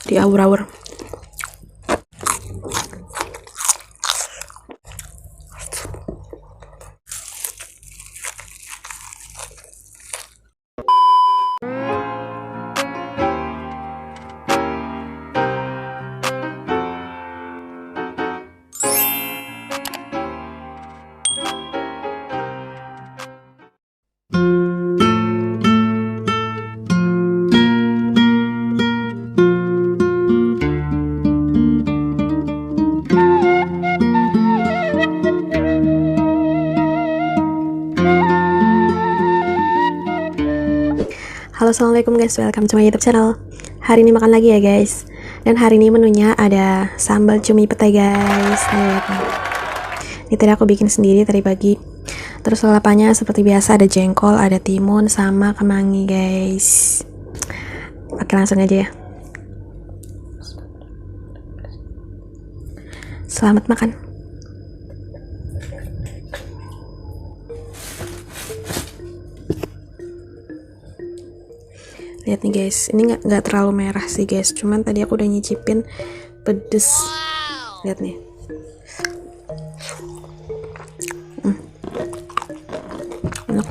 diawur-awur. Halo, assalamualaikum guys, welcome to my YouTube channel. Hari ini makan lagi ya guys. Dan hari ini menunya ada sambal cumi petai guys. Ayo lihat nih. Ini tadi aku bikin sendiri tadi pagi. Terus lalapannya seperti biasa ada jengkol, ada timun, sama kemangi guys. Oke, langsung aja ya. Selamat makan. Lihat nih guys, ini nggak terlalu merah sih guys, cuman tadi aku udah nyicipin pedes. Lihat nih. Enak.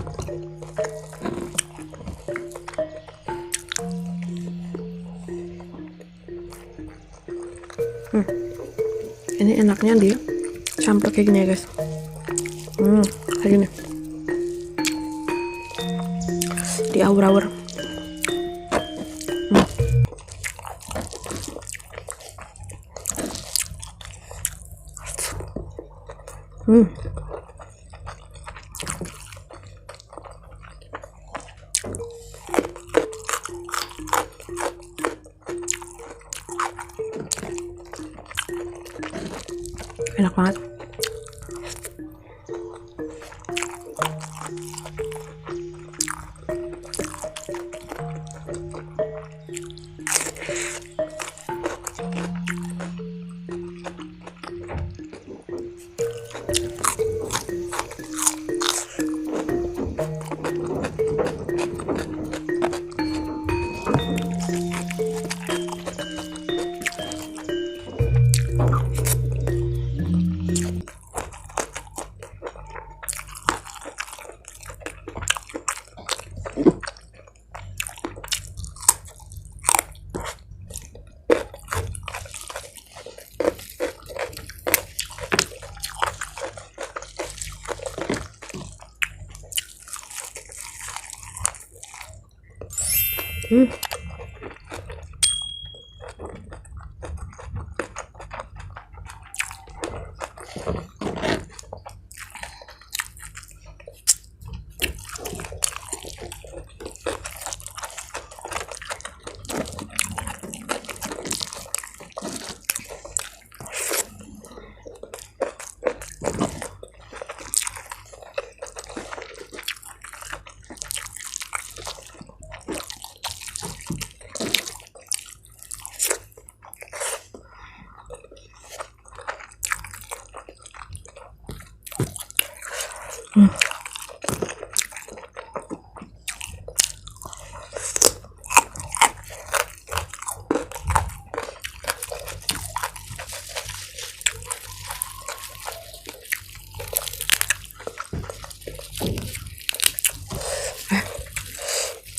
Ini enaknya dia campur kayak gini ya guys. Kayak gini. Diawur-awur. Enak banget.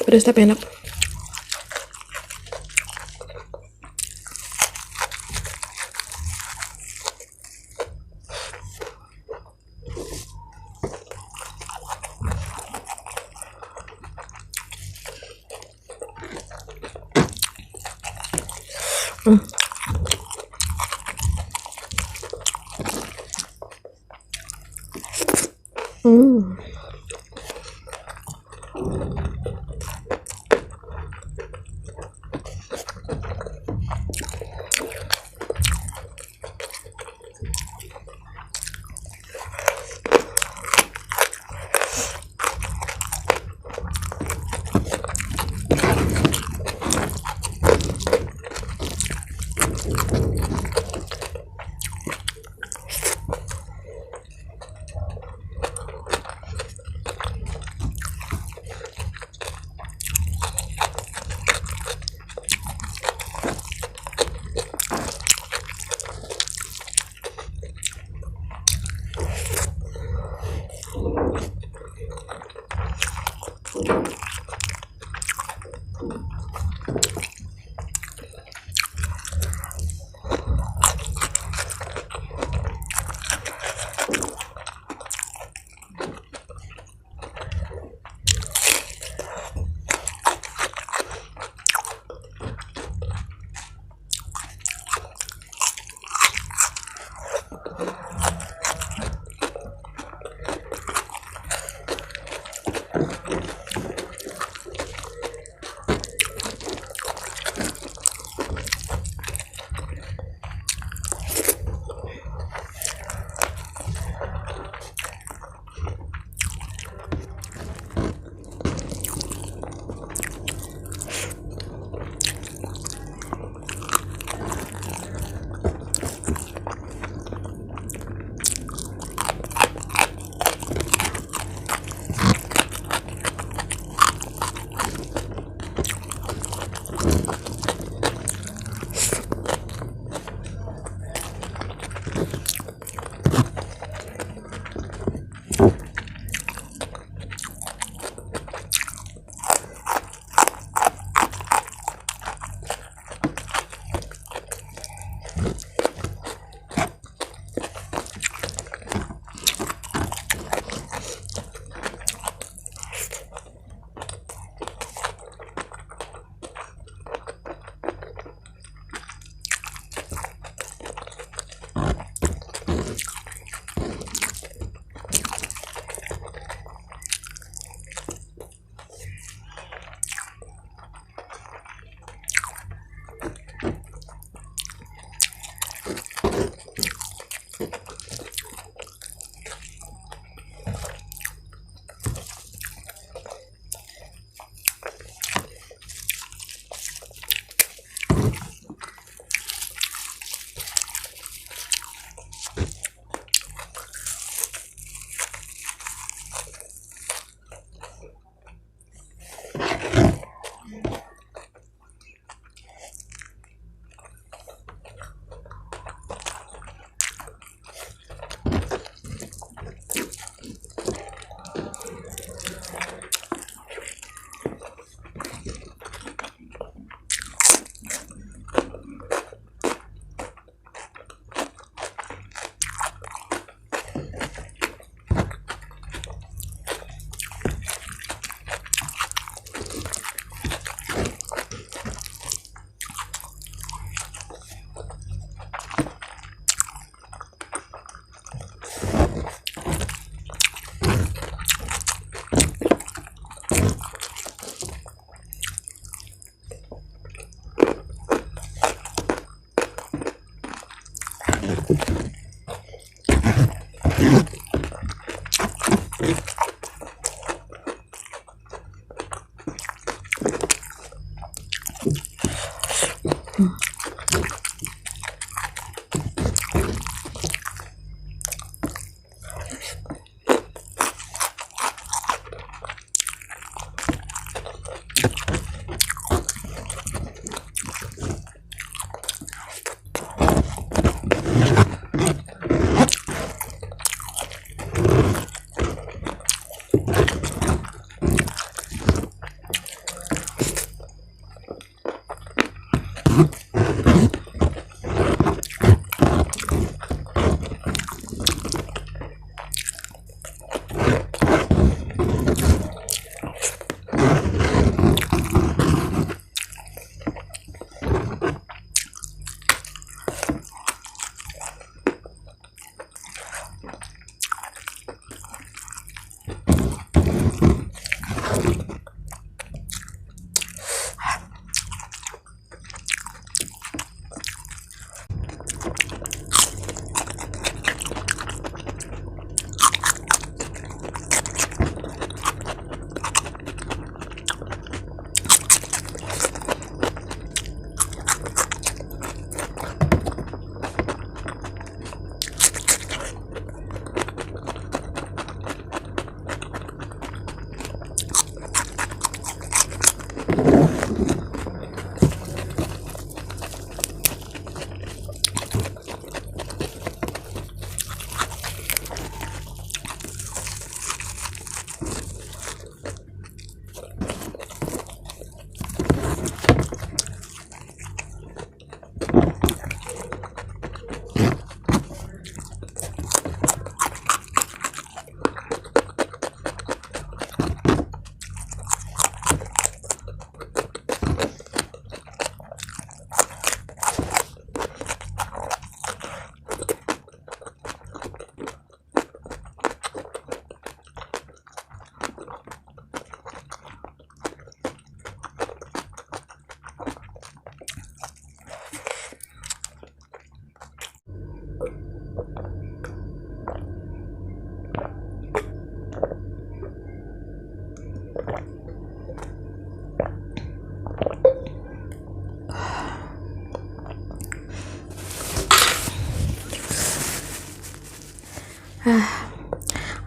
Pedas tapi enak.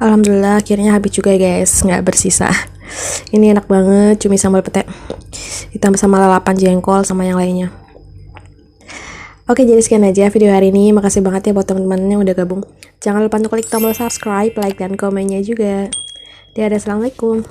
Alhamdulillah akhirnya habis juga ya guys, nggak bersisa. Ini enak banget, cumi sambal pete ditambah sama lalapan jengkol sama yang lainnya. Oke, jadi sekian aja video hari ini. Makasih banget ya buat teman-teman yang udah gabung. Jangan lupa untuk klik tombol subscribe, like, dan komennya juga. Dadah, assalamualaikum.